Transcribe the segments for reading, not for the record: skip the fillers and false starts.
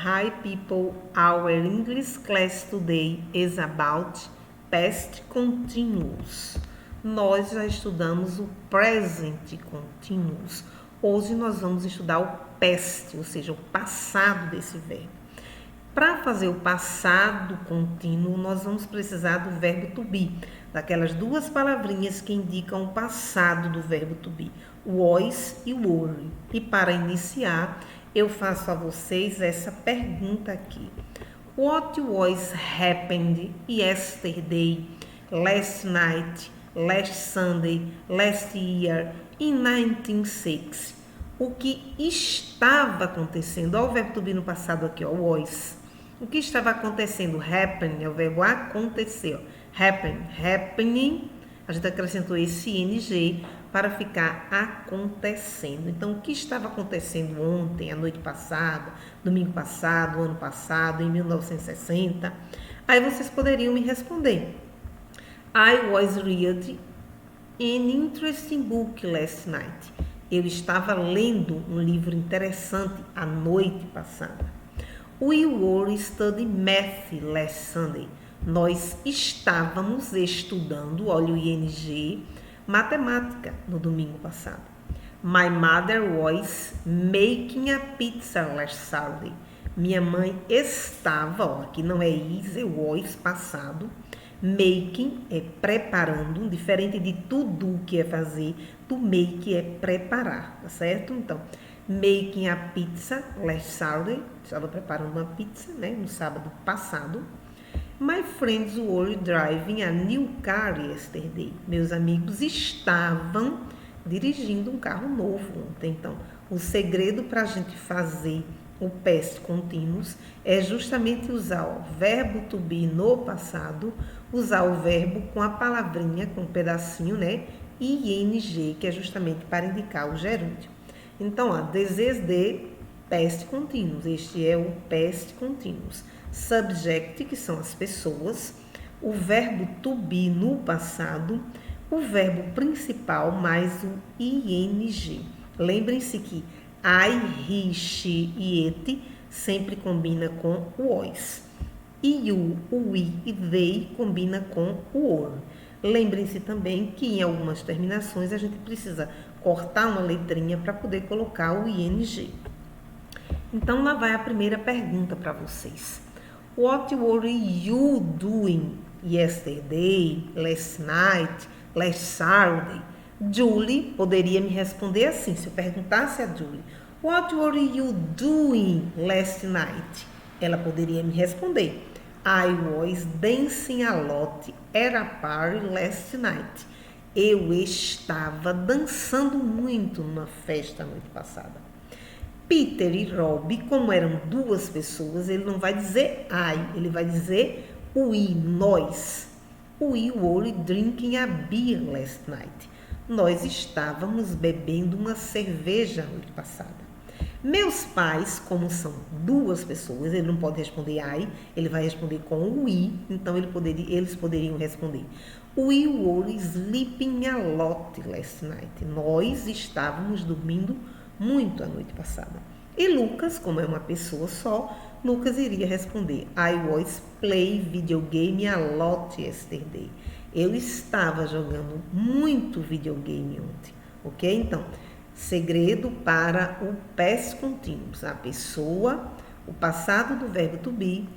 Hi people, our English class today is about past continuous. Nós já estudamos o present continuous. Hoje nós vamos estudar o past, ou seja, o passado desse verbo. Para fazer o passado contínuo, nós vamos precisar do verbo to be, daquelas duas palavrinhas que indicam o passado do verbo to be, was e were. E para iniciar, eu faço a vocês essa pergunta aqui. What was happened yesterday, last night, last Sunday, last year, in 1960? O que estava acontecendo? Olha o verbo to be no passado aqui, ó, was. O que estava acontecendo? Happen é o verbo acontecer. Happen, happening, a gente acrescentou esse ing para ficar acontecendo. Então, o que estava acontecendo ontem, a noite passada, domingo passado, ano passado, em 1960? Aí vocês poderiam me responder. I was reading an interesting book last night. Eu estava lendo um livro interessante a noite passada. We were studying math last Sunday. Nós estávamos estudando, olha o ing, matemática no domingo passado. My mother was making a pizza last Saturday. Minha mãe estava, ó, aqui não é is, é was passado. Making é preparando, diferente de tudo que é fazer, to make é preparar, tá certo? Então, making a pizza last Saturday, estava preparando uma pizza, né, no sábado passado. My friends were driving a new car yesterday. Meus amigos estavam dirigindo um carro novo ontem. Então, o segredo para a gente fazer o past continuous é justamente usar o verbo to be no passado, usar o verbo com a palavrinha, com um pedacinho, né, ing, que é justamente para indicar o gerúndio. Então, ó, this is the past continuous. Este é o past continuous. Subject, que são as pessoas, o verbo to be no passado, o verbo principal mais o ing. Lembrem-se que I, he, she e it sempre combina com o was. E you, o we e they combina com o were. Lembrem-se também que em algumas terminações a gente precisa cortar uma letrinha para poder colocar o ing. Então, lá vai a primeira pergunta para vocês. What were you doing yesterday, last night, last Saturday? Julie poderia me responder assim, se eu perguntasse a Julie, what were you doing last night? Ela poderia me responder, I was dancing a lot at a party last night. Eu estava dançando muito numa festa a noite passada. Peter e Rob, como eram duas pessoas, ele não vai dizer I, ele vai dizer we, nós. We were drinking a beer last night. Nós estávamos bebendo uma cerveja a noite passada. Meus pais, como são duas pessoas, ele não pode responder I, ele vai responder com we, então eles poderiam responder we were sleeping a lot last night. Nós estávamos dormindo muito a noite passada. E Lucas, como é uma pessoa só, Lucas iria responder I was playing video game a lot yesterday. Eu estava jogando muito videogame ontem, ok? Então, segredo para o past continuous, a pessoa, o passado do verbo to be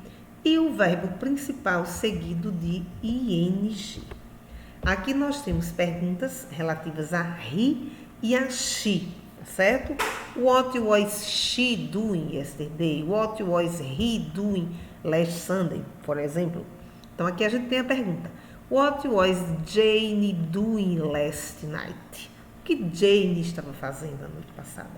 e o verbo principal seguido de ing. Aqui nós temos perguntas relativas a he e a she, certo? What was she doing yesterday? What was he doing last Sunday, por exemplo? Então, aqui a gente tem a pergunta. What was Jane doing last night? O que Jane estava fazendo a noite passada?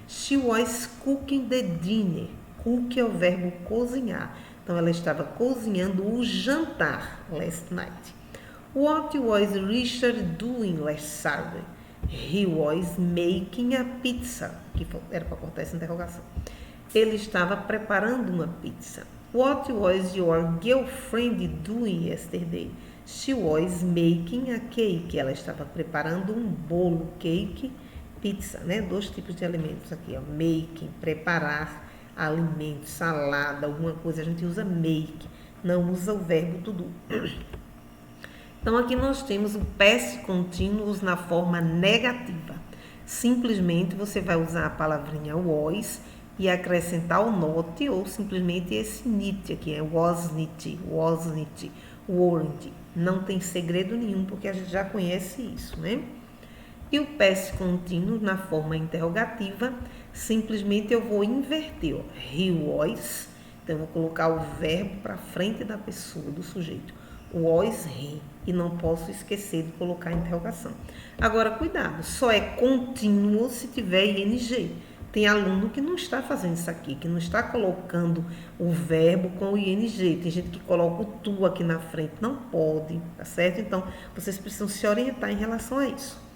She was cooking the dinner. Cook é o verbo cozinhar. Então, ela estava cozinhando o jantar last night. What was Richard doing last Saturday? He was making a pizza. Que era para cortar essa interrogação. Ele estava preparando uma pizza. What was your girlfriend doing yesterday? She was making a cake. Ela estava preparando um bolo, cake, pizza, né? Dois tipos de alimentos aqui, ó. Making, preparar. alimento, salada, alguma coisa, a gente usa make, não usa o verbo to do. Então, aqui nós temos o past continuous na forma negativa. Simplesmente você vai usar a palavrinha was e acrescentar o not ou simplesmente esse nit aqui, wasn't, weren't. Não tem segredo nenhum porque a gente já conhece isso, né? E o past continuous na forma interrogativa, simplesmente eu vou inverter, ó, he was, então eu vou colocar o verbo para frente da pessoa, do sujeito, was he, e não posso esquecer de colocar a interrogação. Agora, cuidado, só é contínuo se tiver ing. Tem aluno que não está fazendo isso aqui, que não está colocando o verbo com o ing. Tem gente que coloca o tu aqui na frente, não pode, tá certo? Então, vocês precisam se orientar em relação a isso.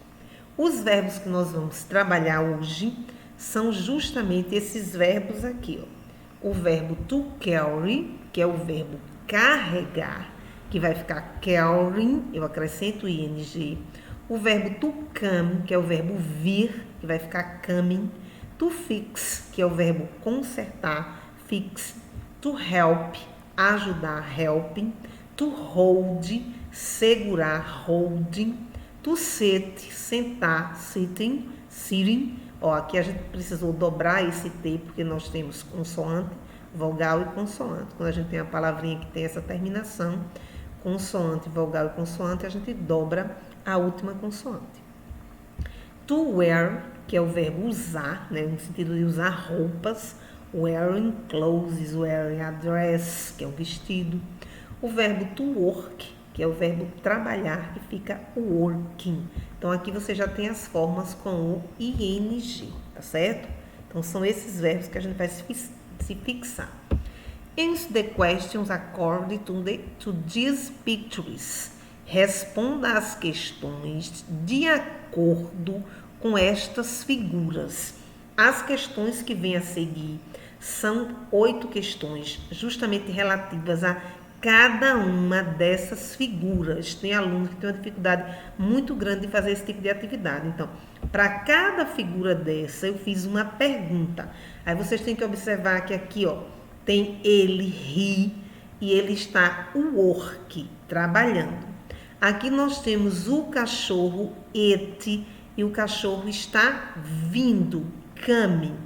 Os verbos que nós vamos trabalhar hoje são justamente esses verbos aqui, ó. O verbo to carry, que é o verbo carregar, que vai ficar carrying, eu acrescento o ing. O verbo to come, que é o verbo vir, que vai ficar coming. To fix, que é o verbo consertar, fix. To help, ajudar, helping. To hold, segurar, holding. To sit, sentar, sitting, sitting. Ó, aqui a gente precisou dobrar esse T, porque nós temos consoante, vogal e consoante. Quando a gente tem a palavrinha que tem essa terminação, consoante, vogal e consoante, a gente dobra a última consoante. To wear, que é o verbo usar, né, no sentido de usar roupas. Wearing clothes, wearing a dress, que é um vestido. O verbo to work, que é o verbo trabalhar, que fica working. Então, aqui você já tem as formas com o ing, tá certo? Então, são esses verbos que a gente vai se fixar. Answer the questions according to these pictures. Responda às questões de acordo com estas figuras. As questões que vêm a seguir são 8 questões, justamente relativas a cada uma dessas figuras. Tem alunos que têm uma dificuldade muito grande de fazer esse tipo de atividade. Então, para cada figura dessa, eu fiz uma pergunta. Aí vocês têm que observar que aqui, ó, tem ele, he, e ele está work, trabalhando. Aqui nós temos o cachorro, it, e o cachorro está vindo, coming.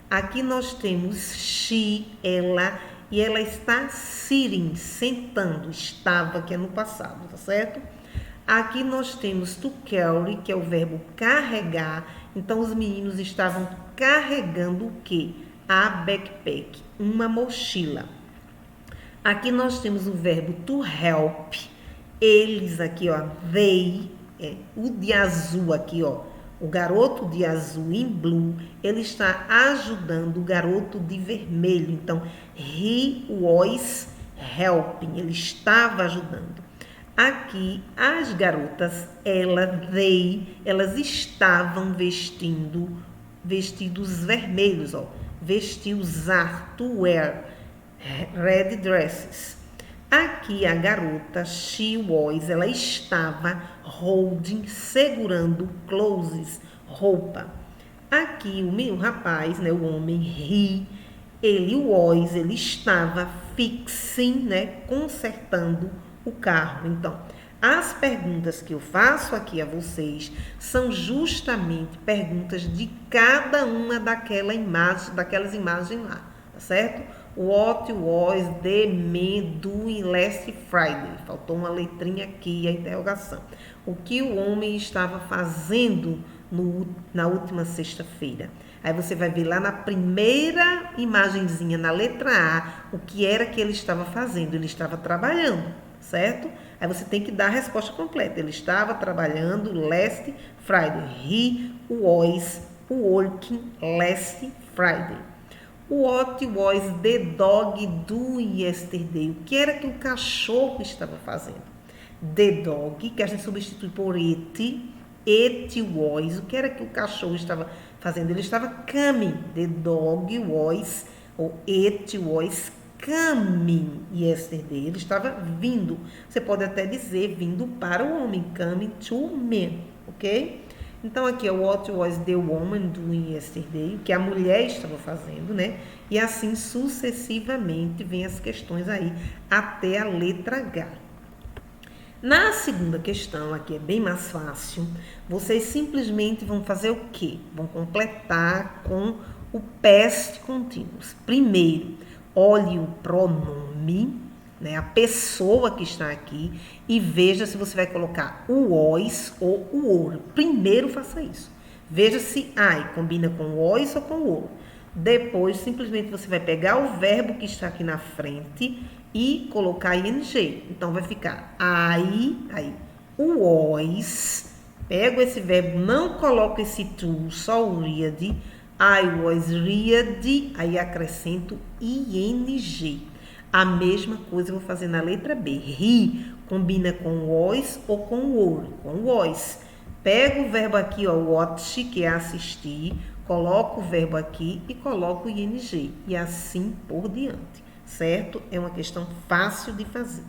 Aqui nós temos she, ela, e ela está sitting, sentando, estava, que é no passado, tá certo? Aqui nós temos to carry, que é o verbo carregar. Então, os meninos estavam carregando o quê? A backpack, uma mochila. Aqui nós temos o verbo to help. Eles aqui, ó, they, o de azul aqui, ó, o garoto de azul em blue, ele está ajudando o garoto de vermelho. Então, he was helping, ele estava ajudando. Aqui, as garotas, elas estavam vestindo vestidos vermelhos, ó. Vestir, usar, to wear, red dresses. Aqui a garota, she was, ela estava holding, segurando, clothes, roupa. Aqui o rapaz, né, o homem, ele estava fixing, né, consertando o carro. Então, as perguntas que eu faço aqui a vocês são justamente perguntas de cada uma daquelas imagens lá, tá certo? What was the man doing last Friday? Faltou uma letrinha aqui, a interrogação. O que o homem estava fazendo na última sexta-feira? Aí você vai ver lá na primeira imagenzinha, na letra A, o que era que ele estava fazendo. Ele estava trabalhando, certo? Aí você tem que dar a resposta completa. Ele estava trabalhando last Friday. He was working last Friday. What was the dog doing yesterday? O que era que o cachorro estava fazendo? The dog, que a gente substitui por it was. O que era que o cachorro estava fazendo? Ele estava coming. The dog was, ou it was coming yesterday. Ele estava vindo. Você pode até dizer vindo para o homem. Coming to me, ok? Então aqui é what was the woman doing yesterday, o que a mulher estava fazendo, né? E assim sucessivamente vem as questões aí até a letra H. Na segunda questão, aqui é bem mais fácil, vocês simplesmente vão fazer o quê? Vão completar com o past continuous. Primeiro, olhe o pronome, né, a pessoa que está aqui, e veja se você vai colocar o was ou o or. Primeiro faça isso. Veja se I combina com o was ou com o or. Depois, simplesmente você vai pegar o verbo que está aqui na frente e colocar ing. Então, vai ficar aí, o was. Pego esse verbo, não coloco esse to, só o read. I was read, aí acrescento ing. A mesma coisa eu vou fazer na letra B. He combina com was ou com were? Com was. Pego o verbo aqui, ó, watch, que é assistir, coloco o verbo aqui e coloco o ing. E assim por diante, certo? É uma questão fácil de fazer.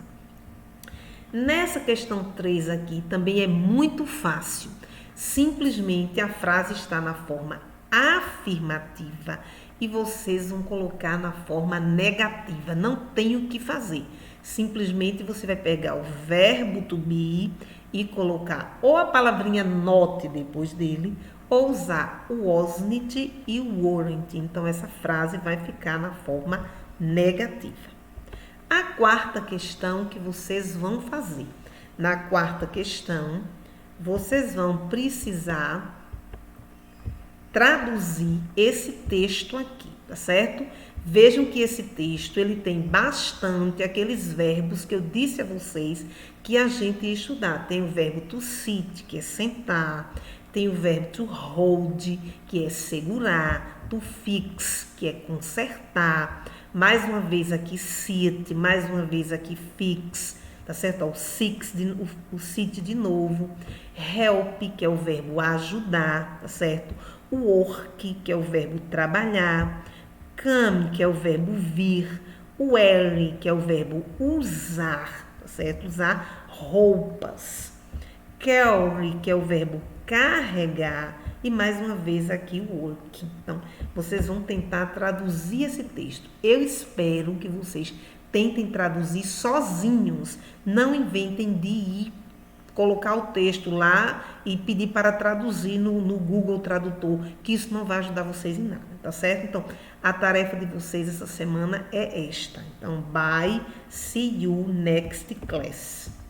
Nessa questão 3 aqui também é muito fácil. Simplesmente a frase está na forma afirmativa e vocês vão colocar na forma negativa. Não tem o que fazer. Simplesmente você vai pegar o verbo to be e colocar ou a palavrinha not depois dele, ou usar o wasn't e o weren't. Então, essa frase vai ficar na forma negativa. A quarta questão que vocês vão fazer. Na quarta questão, vocês vão precisar traduzir esse texto aqui, tá certo? Vejam que esse texto, ele tem bastante aqueles verbos que eu disse a vocês que a gente ia estudar. Tem o verbo to sit, que é sentar. Tem o verbo to hold, que é segurar. To fix, que é consertar. Mais uma vez aqui sit, mais uma vez aqui fix, tá certo? O sit de novo. Help, que é o verbo ajudar, tá certo? O work, que é o verbo trabalhar. Come, que é o verbo vir. O wear, que é o verbo usar, tá certo? Usar roupas. Carry, que é o verbo carregar. E mais uma vez aqui o work. Então, vocês vão tentar traduzir esse texto. Eu espero que vocês tentem traduzir sozinhos. Não inventem de ir colocar o texto lá e pedir para traduzir no Google Tradutor, que isso não vai ajudar vocês em nada, tá certo? Então, a tarefa de vocês essa semana é esta. Então, bye, see you next class.